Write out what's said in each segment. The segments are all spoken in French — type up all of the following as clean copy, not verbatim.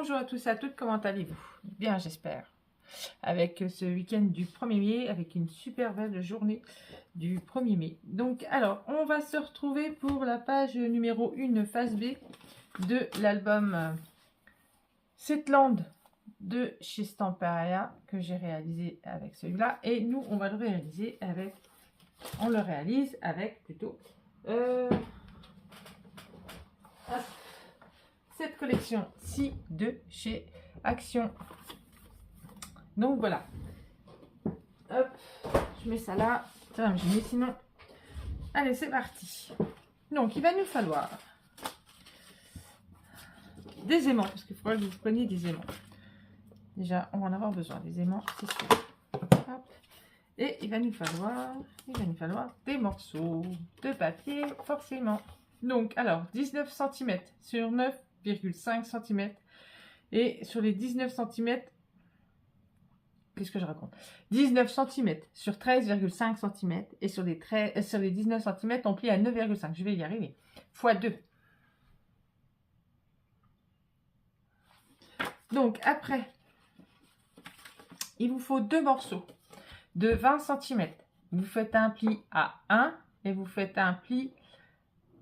Bonjour à tous et à toutes, comment allez-vous? Bien, j'espère. Avec ce week-end du 1er mai, avec une super belle journée du 1er mai. Donc, alors, on va se retrouver pour la page numéro 1, phase B, de l'album Setland de chez Stamperia, que j'ai réalisé avec celui-là. Et nous, on va le réaliser avec... On le réalise avec, plutôt... cette collection-ci de chez Action. Donc voilà. Hop, je mets ça là. Ça va me gêner sinon. Allez, c'est parti. Donc, il va nous falloir des aimants, parce qu'il faudra que vous preniez des aimants. Déjà, on va en avoir besoin, des aimants, c'est sûr. Hop. Et il va nous falloir des morceaux de papier, forcément. Donc, alors, 19 cm sur 9,5 cm. Et sur les 19 cm, qu'est-ce que je raconte? 19 cm sur 13,5 cm. Et sur les 19 cm, on plie à 9,5. Je vais y arriver. Fois 2. Donc, après, il vous faut deux morceaux de 20 cm. Vous faites un pli à 1 et vous faites un pli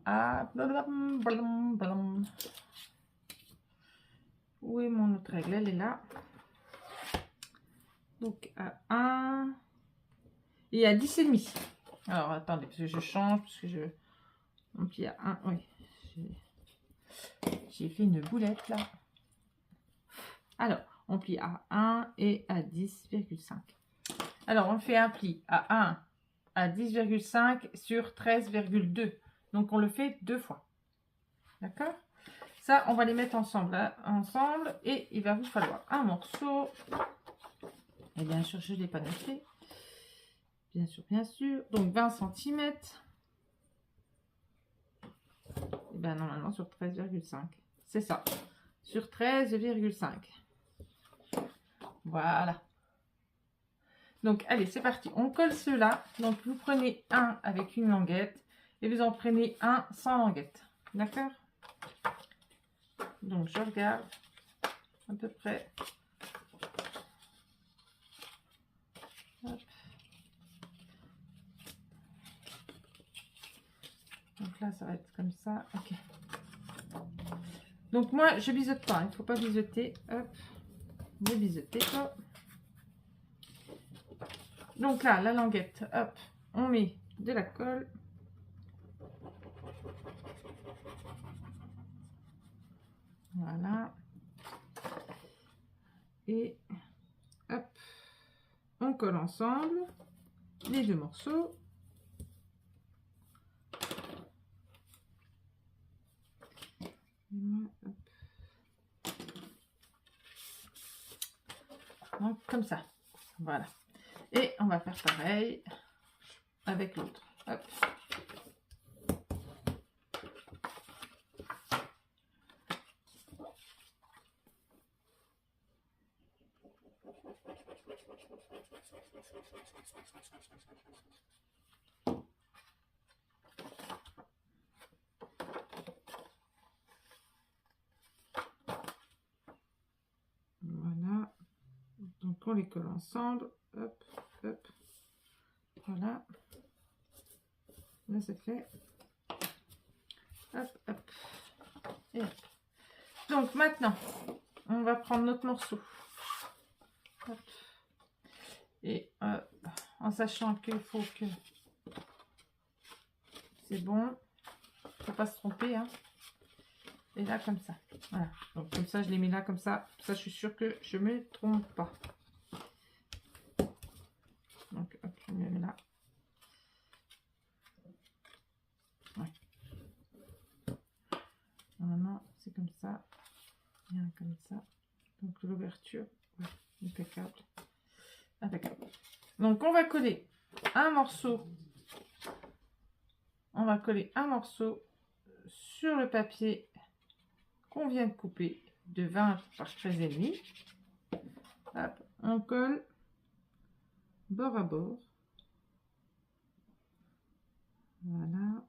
à... Où est mon autre règle? Elle est là. Donc à 1 et à 10,5. Alors attendez, parce que je change, parce que je... On plie à 1, oui. J'ai fait une boulette là. Alors, on plie à 1 et à 10,5. Alors, on fait un pli à 1 à 10,5 sur 13,2. Donc, on le fait deux fois. D'accord? Ça, on va les mettre ensemble, là, ensemble. Et il va vous falloir un morceau. Et bien sûr, je ne l'ai pas noté. Bien sûr, bien sûr. Donc, 20 cm. Et bien, normalement, sur 13,5. C'est ça. Sur 13,5. Voilà. Donc, allez, c'est parti. On colle cela. Donc, vous prenez un avec une languette et vous en prenez un sans languette. D'accord? Donc, je regarde à peu près. Hop. Donc là, ça va être comme ça. Ok. Donc, moi, je biseaute pas. Il ne faut pas biseauter. Hop. Vous biseautez pas. Donc là, la languette, hop, on met de la colle. Voilà. Et hop, on colle ensemble les deux morceaux. Donc comme ça, voilà. Et on va faire pareil avec l'autre. Hop. Voilà. Donc on les colle ensemble. Hop, hop. Voilà. Là c'est fait. Hop, hop. Et hop. Donc maintenant, on va prendre notre morceau. Hop. Et en sachant qu'il faut que c'est bon, faut pas se tromper, hein. Et là comme ça, voilà. Donc comme ça, je les mets là comme ça. Ça, je suis sûre que je me trompe pas. Donc hop, je me mets là. Ouais. Normalement, c'est comme ça. Bien comme ça. Donc l'ouverture, ouais, impeccable. Impeccable. Donc on va coller un morceau. On va coller un morceau sur le papier qu'on vient de couper de 20 par 13,5. Hop, on colle bord à bord. Voilà.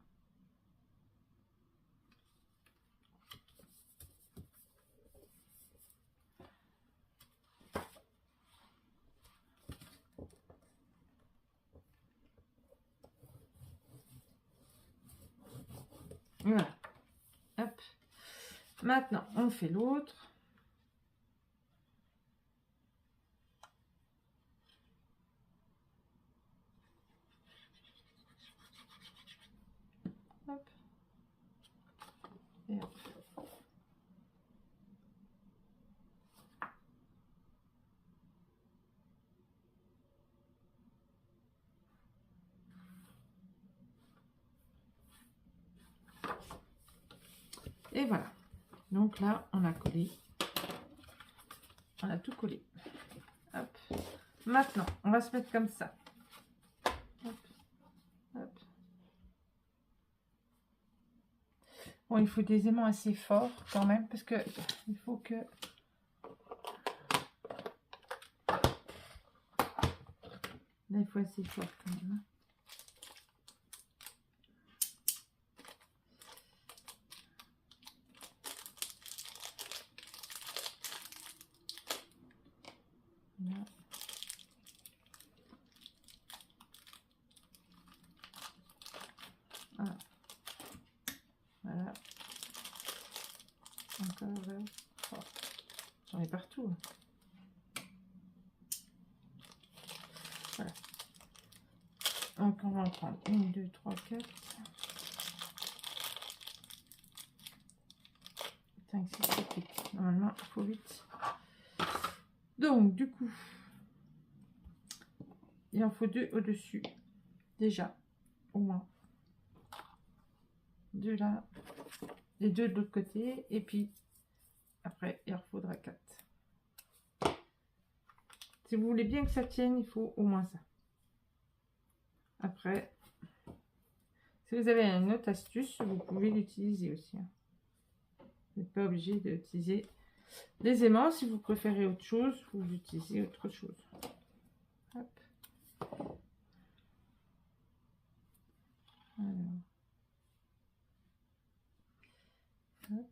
Voilà. Hop. Maintenant, on fait l'autre. Hop. Et hop. Et voilà. Donc là, on a collé. On a tout collé. Hop. Maintenant, on va se mettre comme ça. Hop. Hop. Bon, il faut des aimants assez forts quand même, parce que il faut que... Là, il faut assez fort quand même. Là. Ah. Voilà. Encore là. Oh. J'en ai partout. Voilà. Donc on va en prendre 1, 2, 3, 4, 5, 6, 7, 8. Normalement, il faut 8. Donc, du coup, il en faut 2 au-dessus. Déjà, au moins. 2 là. Les 2 de l'autre côté. Et puis, après, il en faudra 4. Si vous voulez bien que ça tienne, il faut au moins ça. Après, si vous avez une autre astuce, vous pouvez l'utiliser aussi. Hein. Vous n'êtes pas obligé d'utiliser les aimants. Si vous préférez autre chose, vous utilisez autre chose. Hop. Alors. Hop.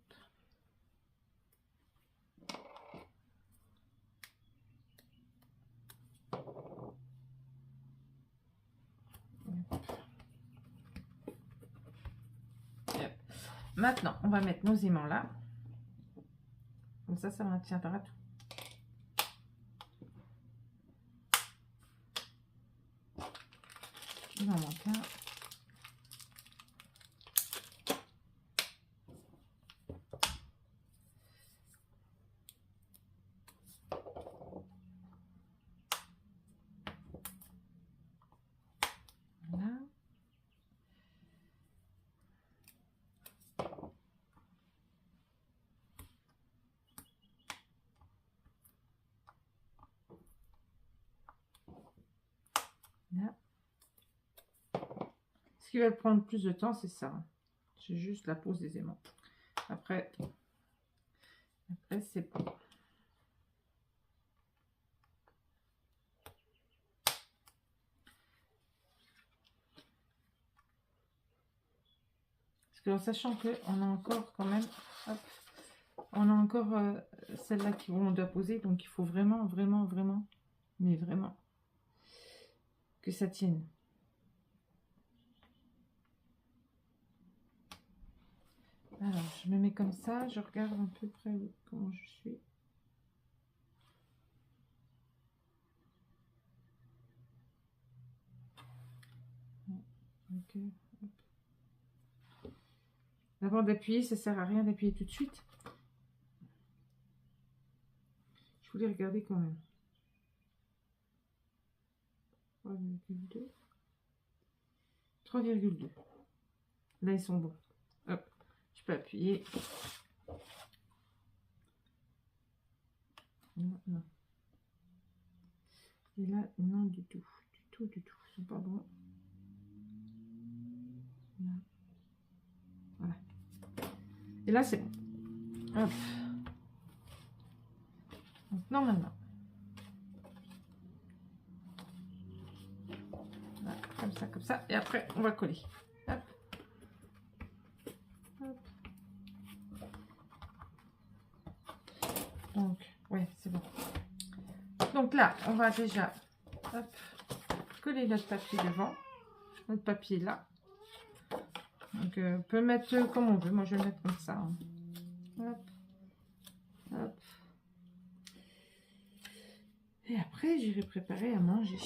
Maintenant, on va mettre nos aimants là. Comme ça maintiendra tout. Il en manque un. Voilà. Là. Ce qui va prendre plus de temps, c'est ça. C'est juste la pose des aimants. Après c'est bon. Parce que en sachant qu'on a encore quand même, hop, on a encore celle-là qu'on doit poser, donc il faut vraiment, vraiment, vraiment, mais vraiment, que ça tienne. Alors, je me mets comme ça, je regarde un peu près comment je suis. Okay. Avant d'appuyer, ça sert à rien d'appuyer tout de suite. Je voulais regarder quand même. 3,2. 3,2. Là, ils sont bons. Hop, je peux appuyer. Non, non. Et là, non du tout. Du tout, du tout. Ils sont pas bons. Là. Voilà. Et là, c'est bon. Hop. Donc, normalement. Voilà, comme ça, comme ça. Et après, on va coller. Hop. Hop. Donc, ouais, c'est bon. Donc là, on va déjà hop, coller notre papier devant. Notre papier là. Donc, on peut mettre comme on veut. Moi, je vais le mettre comme ça. Hein. Hop, hop. Et après, j'irai préparer à manger.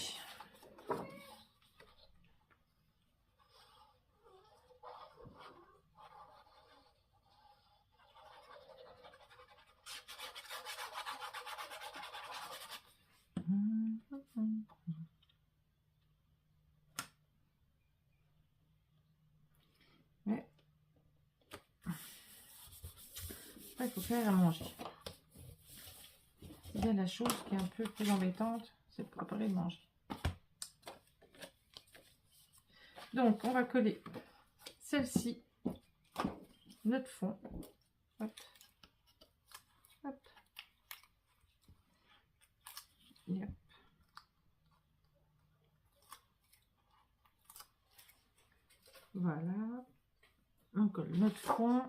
Ouais. Après, il faut faire à manger. Il y a la chose qui est un peu plus embêtante, c'est de préparer le manger. Donc, on va coller celle-ci, notre fond. Hop. Hop. Et hop. Voilà. On colle notre fond.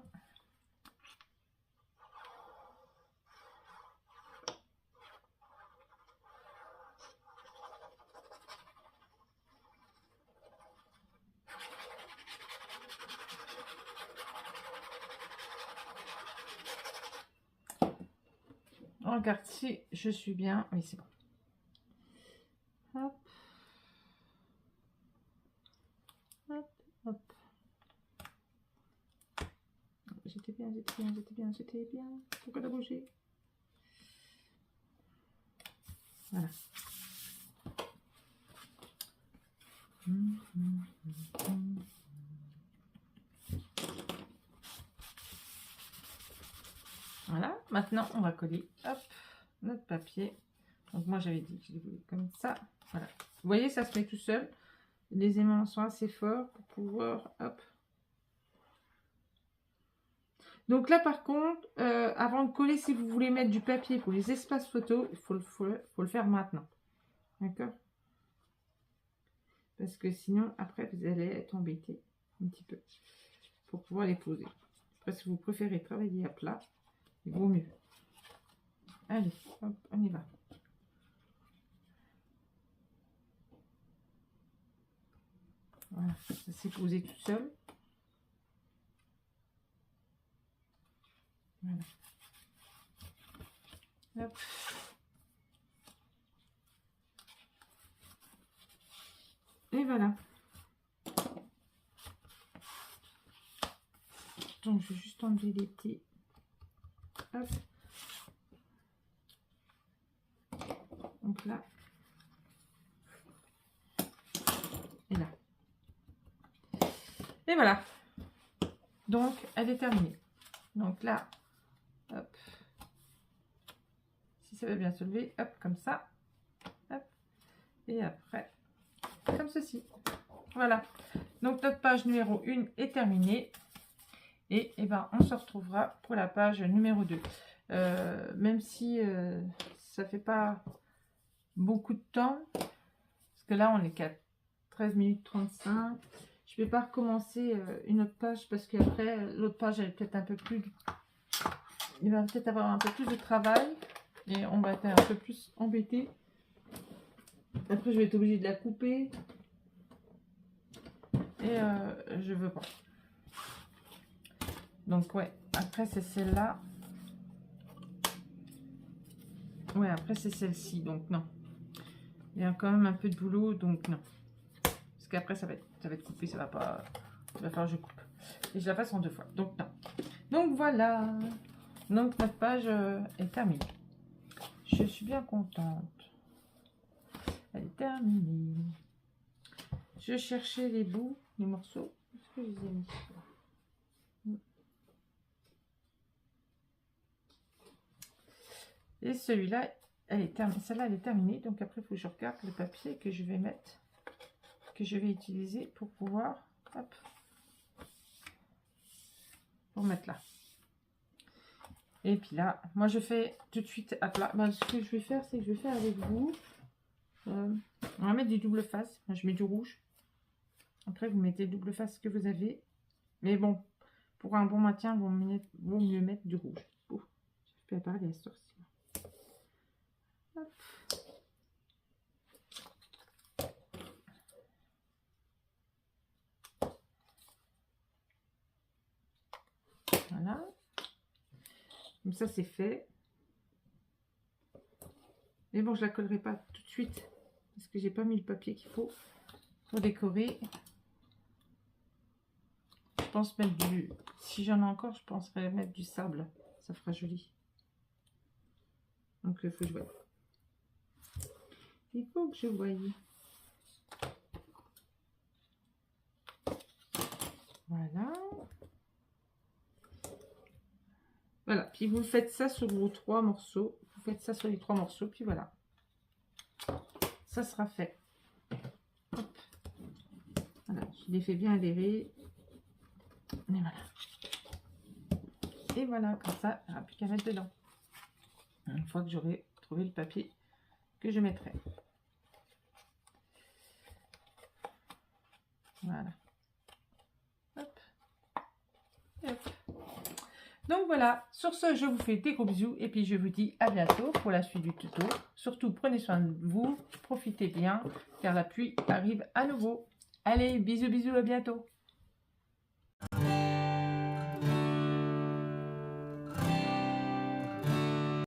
On regarde si je suis bien. Oui, c'est bon. Hop. Hop, hop. J'étais bien, j'étais bien, j'étais bien, j'étais bien. Pourquoi t'as bougé? Voilà. Voilà, maintenant on va coller hop, notre papier. Donc moi j'avais dit que je l'ai voulu comme ça. Voilà. Vous voyez, ça se met tout seul. Les aimants sont assez forts pour pouvoir hop. Donc là par contre, avant de coller, si vous voulez mettre du papier pour les espaces photos, il faut le faire maintenant. D'accord? Parce que sinon, après, vous allez être embêté un petit peu pour pouvoir les poser. Après, si vous préférez travailler à plat, il vaut mieux. Allez, hop, on y va. Voilà, ça s'est posé tout seul. Voilà. Hop. Et voilà. Donc, je vais juste enlever les petits. Hop. Donc là. Et là. Et voilà. Donc, elle est terminée. Donc là, hop. Si ça veut bien se lever, hop, comme ça. Hop. Et après, comme ceci. Voilà. Donc, notre page numéro 1 est terminée. Et, ben, on se retrouvera pour la page numéro 2. Même si ça fait pas beaucoup de temps. Parce que là, on est qu'à 13 minutes 35. Je vais pas recommencer une autre page parce qu'après, l'autre page, elle est peut-être un peu plus... Il va peut-être avoir un peu plus de travail. Et on va être un peu plus embêté. Après, je vais être obligée de la couper. Et je veux pas. Donc, ouais. Après, c'est celle-là. Ouais, après, c'est celle-ci. Donc, non. Il y a quand même un peu de boulot. Donc, non. Parce qu'après, ça va être coupé. Ça va pas... Il va falloir que je coupe. Et je la fasse en 2 fois. Donc, non. Donc, voilà. Donc, notre page est terminée. Je suis bien contente. Elle est terminée. Je cherchais les bouts, les morceaux. Est-ce que je les ai mis? Et celui-là, elle est terminée. Celle-là, elle est terminée. Donc après, il faut que je regarde le papier que je vais mettre, que je vais utiliser pour pouvoir, hop, pour mettre là. Et puis là, moi je fais tout de suite à plat. Ben, ce que je vais faire, c'est que je vais faire avec vous. On va mettre du double face. Moi, je mets du rouge. Après, vous mettez double face que vous avez. Mais bon, pour un bon maintien, vaut mieux mettre du rouge. Ouh, je peux parler à ce sourcil. Hop. Voilà. Comme ça, c'est fait. Mais bon, je la collerai pas tout de suite. Parce que j'ai pas mis le papier qu'il faut pour décorer. Je pense mettre du... Si j'en ai encore, je penserais mettre du sable. Ça fera joli. Donc, il faut que je voie. Il faut que je voie. Voilà. Voilà. Puis vous faites ça sur vos 3 morceaux. Vous faites ça sur les 3 morceaux. Puis voilà. Ça sera fait. Hop. Voilà. Je les fais bien adhérer. Et voilà. Et voilà. Comme ça, il n'y aura plus qu'à mettre dedans. Une fois que j'aurai trouvé le papier que je mettrai. Voilà. Hop. Et hop. Donc voilà, sur ce, je vous fais des gros bisous et puis je vous dis à bientôt pour la suite du tuto. Surtout, prenez soin de vous, profitez bien, car la pluie arrive à nouveau. Allez, bisous, bisous, à bientôt.